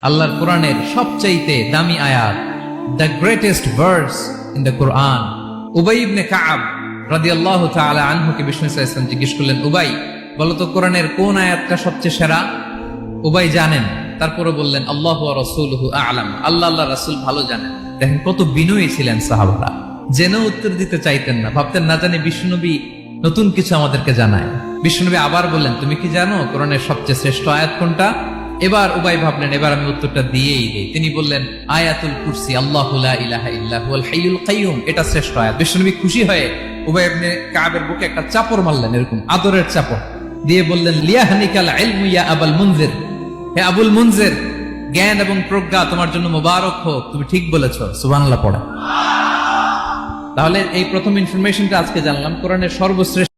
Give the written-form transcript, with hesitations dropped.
আল্লাহর কোরআনের সবচাইতে দামি আয়াত, the greatest verse in the Quran. Ubay ibn Kab রাদিয়াল্লাহু তাআলা আনহুকে বিষ্ণু সাল্লাল্লাহু আলাইহি ওয়াসাল্লাম জিজ্ঞেস করলেন, উবাই বলতো কোরআনের কোন আয়াতটা সবচেয়ে সেরা? উবাই জানেন, তারপরে বললেন আল্লাহু ওয়া রাসূলুহু আ'লাম, আল্লাহ আল্লাহ রাসূল ভালো জানেন। দেখেন কত বিনয়ী ছিলেন সাহাবারা, জেনেও উত্তর দিতে চাইতেন না, ভাবতেন না জানি বিষ্ণুনবী নতুন কিছু আমাদেরকে জানায়। বিষ্ণুনবী আবার বললেন, তুমি কি জানো কোরআনের সবচেয়ে শ্রেষ্ঠ আয়াত কোনটা? এবার উবাই ভাবলেন এবার আমি উত্তরটা দিয়েই দেই। তিনি বললেন আয়াতুল কুরসি, আল্লাহু লা ইলাহা ইল্লা হুয়াল হাইয়ুল কাইয়ুম, এটা শ্রেষ্ঠ আয়াত। বিষ্ণুনবী খুশি হয়ে উবাই ইবনে কাবের বুকে একটা চাপড় মারলেন, এরকম আদরের চাপড় দিয়ে বললেন, লিয়াহনিকাল ইলমু ইয়া আবুল মুনজির, হে আবুল মুনজির, জ্ঞান এবং প্রজ্ঞা তোমার জন্য মোবারক হোক, তুমি ঠিক বলেছো। সুবহানাল্লাহ পড়ে। তাহলে এই প্রথম ইনফরমেশনটা আজকে জানলাম, কোরআনের সর্বশ্রেষ্ঠ